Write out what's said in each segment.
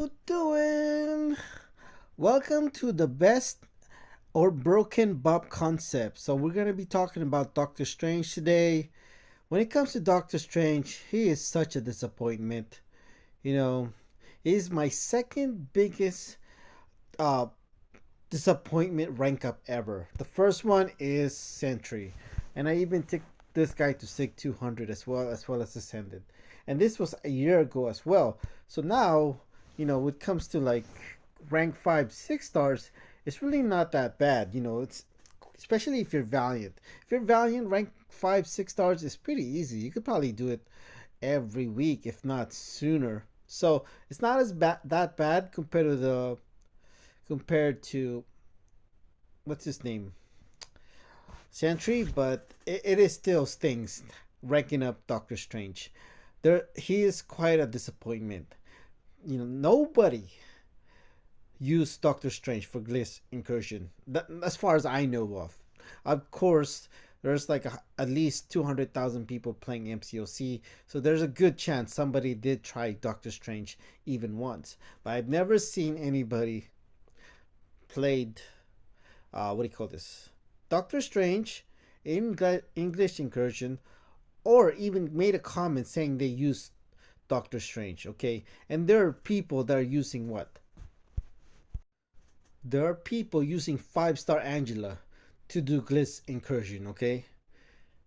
you doing? Welcome to the best or broken Bob concept. So we're gonna be talking about Doctor Strange today. When it comes to Doctor Strange, he is such a disappointment. You know, he's my second biggest uh disappointment rank up ever. The first one is Sentry, and I even took this guy to Sig 200 as well as Ascended, and this was a year ago as well. So now, when it comes to like rank 5 6 stars, it's really not that bad. It's especially if you're Valiant. If you're Valiant, rank 5 6 stars is pretty easy. You could probably do it every week, if not sooner. So it's not as that bad compared to what's his name, Sentry, but it is still stings ranking up Doctor Strange. He is quite a disappointment. Nobody used Doctor Strange for Gliss incursion, as far as I know of. Of course, there's like at least 200,000 people playing MCOC, so there's a good chance somebody did try Doctor Strange even once. But I've never seen anybody played what do you call this, Doctor Strange in English incursion, or even made a comment saying they use Doctor Strange. Okay, and there are people that are using what? There are people using 5 star Angela to do Gliss incursion. Okay,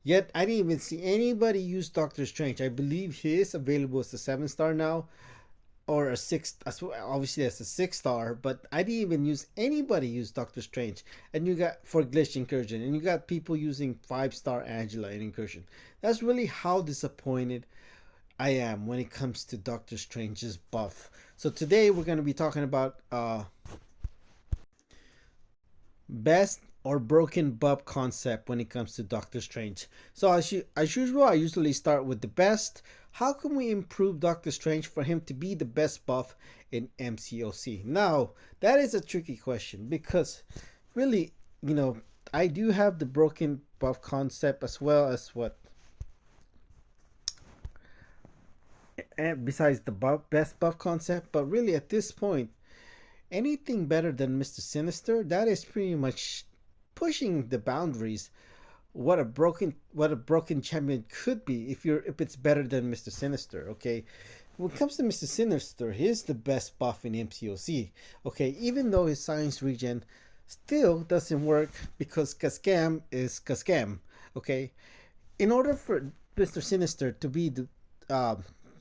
yet I didn't even see anybody use Doctor Strange. I believe he is available as a 7 star now, or a six, obviously as a 6 star, but I didn't even use anybody use Doctor Strange. And you got for Glitch incursion, and you got people using 5 star Angela in incursion. That's really how disappointed I am when it comes to Doctor Strange's buff. So today we're going to be talking about best or broken buff concept when it comes to Doctor Strange. So as usual, I usually start with the best. How can we improve Doctor Strange for him to be the best buff in MCOC? Now, that is a tricky question because really, I do have the broken buff concept as well as what, and besides the best buff concept, but really at this point, anything better than Mr. Sinister, that is pretty much pushing the boundaries what a broken champion could be if it's better than Mr. Sinister. Okay, when it comes to Mr. Sinister, he's the best buff in MCOC. Okay, even though his science regen still doesn't work because Cascam is Cascam. Okay, in order for Mr. Sinister to be the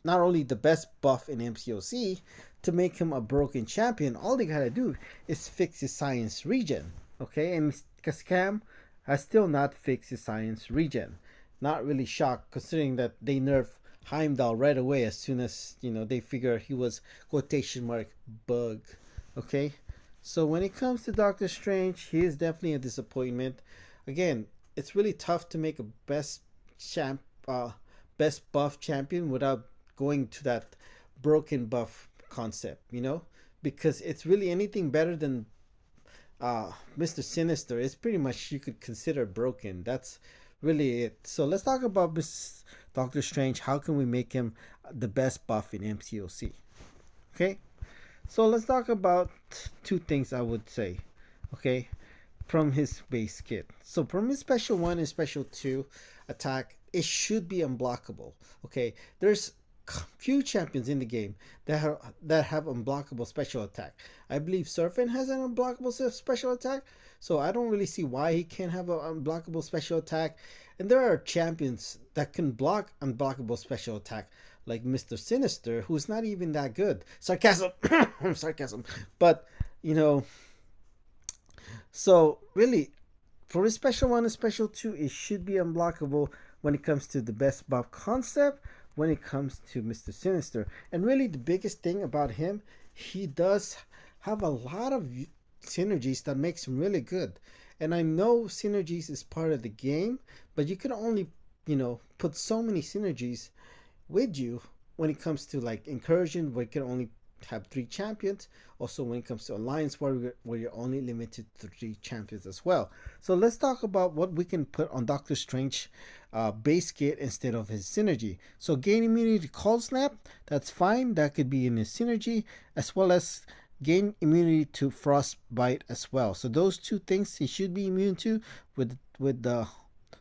not only the best buff in MCOC, to make him a broken champion, all they gotta do is fix his science regen. Okay, and Cascam has still not fixed his science regen. Not really shocked considering that they nerfed Heimdall right away as soon as they figure he was quotation mark bug. Okay, so when it comes to Doctor Strange, he is definitely a disappointment. Again, it's really tough to make a champ, best buff champion without going to that broken buff concept. Because it's really anything better than Mr. Sinister is pretty much you could consider broken. That's really it. So let's talk about Doctor Strange. How can we make him the best buff in MCOC? Okay, so let's talk about two things I would say. Okay, from his base kit. So from his special 1 and special 2 attack, it should be unblockable. Okay, there's few champions in the game that have unblockable special attack. I believe Surfin has an unblockable special attack, so I don't really see why he can't have an unblockable special attack. And there are champions that can block unblockable special attack, like Mr. Sinister, who's not even that good. Sarcasm, sarcasm. But so really, for his special 1 and special 2, it should be unblockable when it comes to the best buff concept. When it comes to Mr. Sinister, and really the biggest thing about him, he does have a lot of synergies that makes him really good. And I know synergies is part of the game, but you can only put so many synergies with you when it comes to like incursion, where you can only have 3 champions. Also, when it comes to Alliance Warrior, where you're only limited to 3 champions as well. So let's talk about what we can put on Doctor Strange base kit instead of his synergy. So gain immunity to Cold Snap, that's fine. That could be in his synergy, as well as gain immunity to Frostbite as well. So those 2 things he should be immune to with the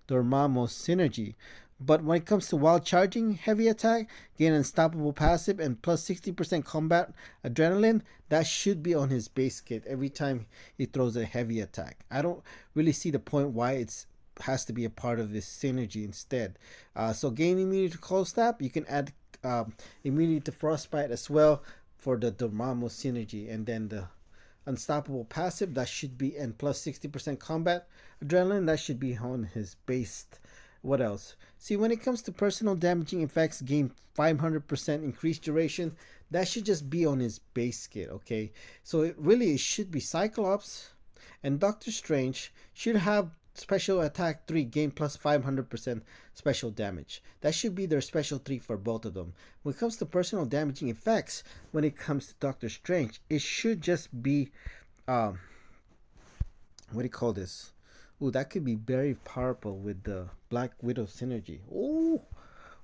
Dormammu synergy. But when it comes to wild charging heavy attack, gain unstoppable passive and plus 60% combat adrenaline, that should be on his base kit every time he throws a heavy attack. I don't really see the point why it's has to be a part of this synergy instead. So gain immunity to Cold Snap, you can add immunity to Frostbite as well for the Dormammu synergy, and then the unstoppable passive, that should be, and plus 60% combat adrenaline, that should be on his base. What else? See, when it comes to personal damaging effects, gain 500% increased duration, that should just be on his base kit, okay? So it should be Cyclops and Doctor Strange should have special attack 3, gain plus 500% special damage. That should be their special 3 for both of them. When it comes to personal damaging effects, when it comes to Doctor Strange, it should just be what do you call this? Ooh, that could be very powerful with the Black Widow synergy. Ooh,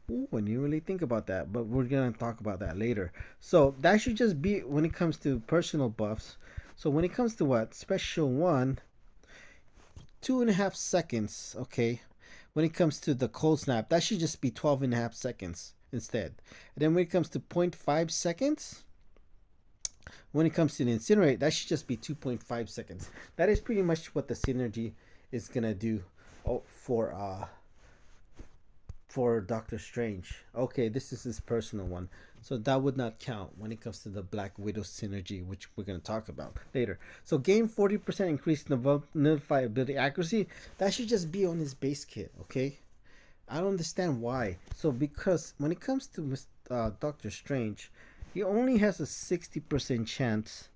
when you really think about that, but we're gonna talk about that later. So that should just be when it comes to personal buffs. So when it comes to what special 1, 2.5 seconds. Okay, when it comes to the Cold Snap, that should just be 12.5 seconds instead. And then when it comes to 0.5 seconds, when it comes to the Incinerate, that should just be 2.5 seconds. That is pretty much what the synergy is gonna do for Doctor Strange. Okay, this is his personal one, so that would not count when it comes to the Black Widow synergy, which we're gonna talk about later. So gain 40% increased Nullify ability accuracy, that should just be on his base kit. Okay, I don't understand why. So because when it comes to Doctor Strange, he only has a 60% chance.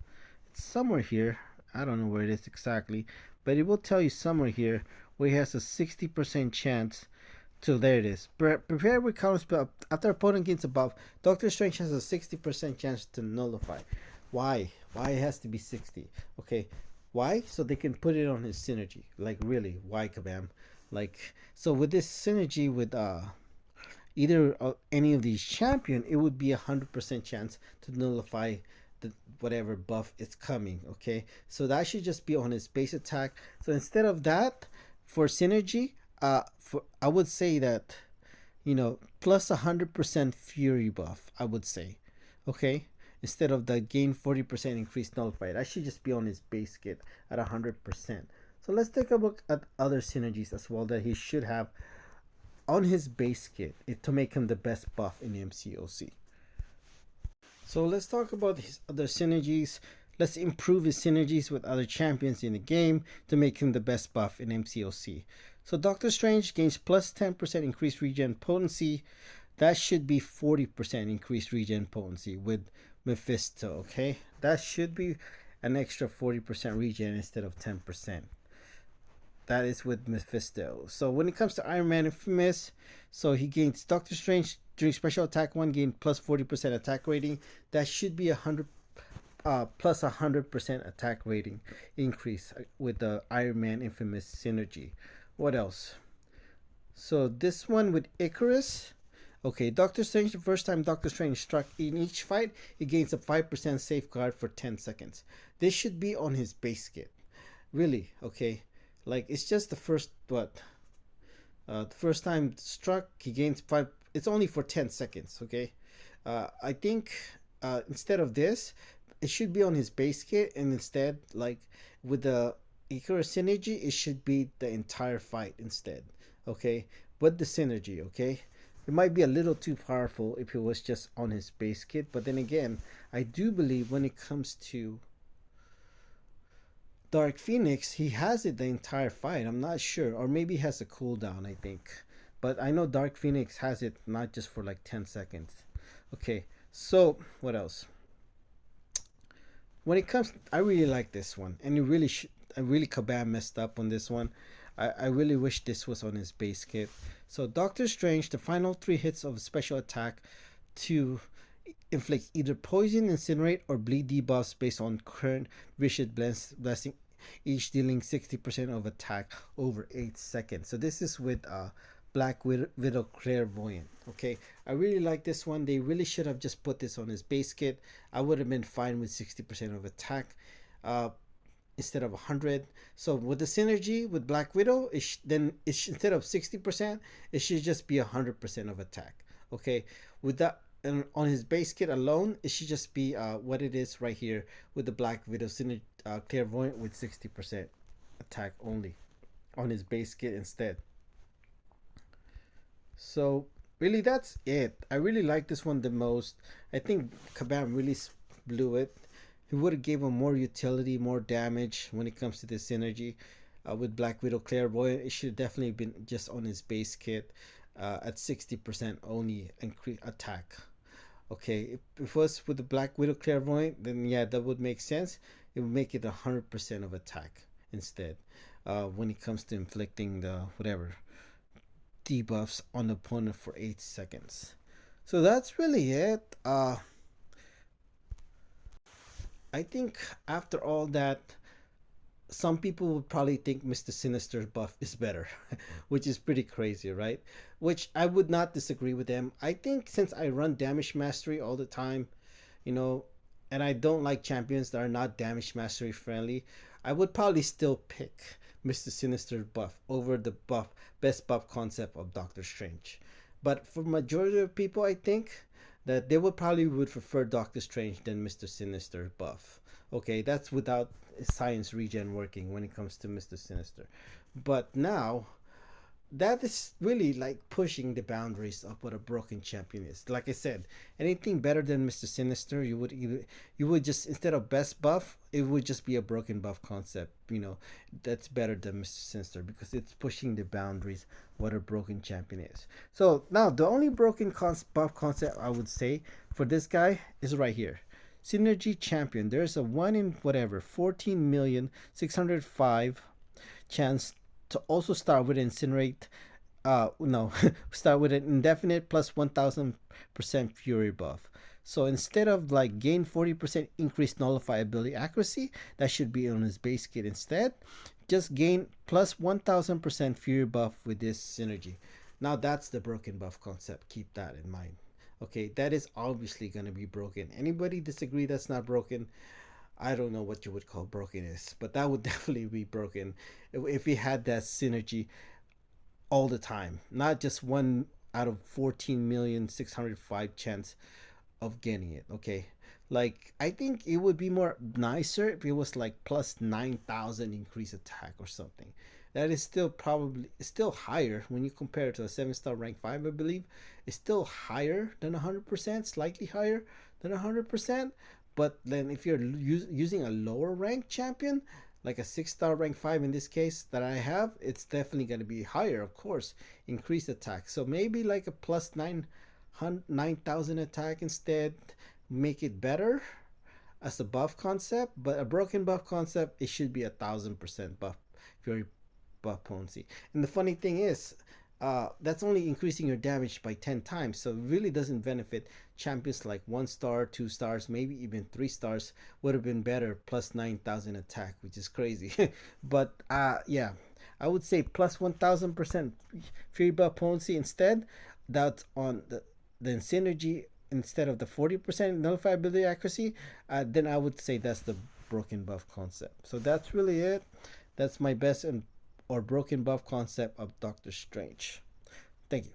It's somewhere here. I don't know where it is exactly, but it will tell you somewhere here where he has a 60% chance to, there it is. Prepare with counter spell after opponent gains above. Doctor Strange has a 60% chance to nullify. Why? Why it has to be 60? Okay, why? So they can put it on his synergy. Like really, why, Kabam? Like, so with this synergy with either any of these champion, it would be 100% chance to nullify the whatever buff is coming. Okay, so that should just be on his base attack. So instead of that, for synergy, I would say that, plus 100% fury buff, I would say. Okay, instead of the gain 40% increased nullify, that should just be on his base kit at 100%. So let's take a look at other synergies as well that he should have on his base kit to make him the best buff in MCOC. So let's talk about his other synergies. Let's improve his synergies with other champions in the game to make him the best buff in MCOC. So Doctor Strange gains plus 10% increased regen potency. That should be 40% increased regen potency with Mephisto, okay? That should be an extra 40% regen instead of 10%. That is with Mephisto. So when it comes to Iron Man Infamous, so he gains Doctor Strange during special attack 1 gain plus 40% attack rating. That should be 100 plus 100% attack rating increase with the Iron Man Infamous synergy. What else? So this one with Icarus. Okay, Doctor Strange, the first time Doctor Strange struck in each fight, he gains a 5% safeguard for 10 seconds. This should be on his base kit. Really, okay? Like, it's just the first, the first time struck, he gains 5, it's only for 10 seconds, okay? I think instead of this, it should be on his base kit, and instead, like, with the Icarus synergy, it should be the entire fight instead, okay? But the synergy, okay? It might be a little too powerful if it was just on his base kit, but then again, I do believe when it comes to Dark Phoenix, he has it the entire fight. I'm not sure, or maybe he has a cooldown, I think. But I know Dark Phoenix has it not just for like 10 seconds. Okay, so what else? When it comes, I really like this one, and I really Kabam messed up on this one. I really wish this was on his base kit. So Doctor Strange, the final 3 hits of special attack 2 inflicts either poison, incinerate, or bleed debuffs based on current vicious blessing, each dealing 60% of attack over 8 seconds. So this is with Black Widow Clairvoyant. Okay, I really like this one. They really should have just put this on his base kit. I would have been fine with 60% of attack instead of 100. So with the synergy with Black Widow, instead of 60%, it should just be 100% of attack. Okay, with that, and on his base kit alone, it should just be what it is right here with the Black Widow Clairvoyant with 60% attack only on his base kit instead. So really, that's it. I really like this one the most. I think Kabam really blew it. He would have gave him more utility, more damage when it comes to this synergy. With Black Widow Clairvoyant, it should definitely been just on his base kit at 60% only increase attack. Okay, if it was with the Black Widow Clairvoyant, then yeah, that would make sense. It would make it 100% of attack instead. When it comes to inflicting the whatever debuffs on the opponent for 8 seconds. So that's really it. I think after all that, some people would probably think Mr. Sinister's buff is better, which is pretty crazy, right? Which I would not disagree with them. I think since I run damage mastery all the time, you know, and I don't like champions that are not damage mastery friendly, I would probably still pick Mr. Sinister's buff over the best buff concept of Doctor Strange. But for majority of people, I think that they would prefer Doctor Strange than Mr. Sinister buff. Okay, that's without science regen working when it comes to Mr. Sinister. But now that is really like pushing the boundaries of what a broken champion is. Like I said, anything better than Mr. Sinister, you would just, instead of best buff, it would just be a broken buff concept. You know, that's better than Mr. Sinister because it's pushing the boundaries what a broken champion is. So now the only broken buff concept I would say for this guy is right here. Synergy champion. There's a 1 in whatever 14,605 chance to also start with incinerate. No, start with an indefinite plus 1000% fury buff. So instead of like gain 40% increased nullify ability accuracy, that should be on his base kit instead. Just gain plus 1000% fury buff with this synergy. Now that's the broken buff concept. Keep that in mind. Okay, that is obviously going to be broken. Anybody disagree that's not broken? I don't know what you would call broken is, but that would definitely be broken if we had that synergy all the time, not just 1 out of 14,605 chance of getting it. Okay, like I think it would be more nicer if it was like plus 9,000 increase attack or something. That is still probably still higher when you compare it to a 7-star rank 5, I believe. It's still higher than 100%, slightly higher than 100%. But then if you're using a lower rank champion, like a 6-star rank 5 in this case that I have, it's definitely going to be higher, of course, increased attack. So maybe like a plus 9,000 attack instead, make it better as a buff concept. But a broken buff concept, it should be 1,000% buff fury buff potency. And the funny thing is, that's only increasing your damage by 10 times, so it really doesn't benefit champions like 1 star, 2 stars, maybe even 3 stars would have been better plus 9,000 attack, which is crazy. But yeah, I would say plus 1000% fury buff potency instead. That's on the synergy instead of the 40% nullify ability accuracy. Then I would say that's the broken buff concept. So that's really it. That's my best or broken buff concept of Doctor Strange. Thank you.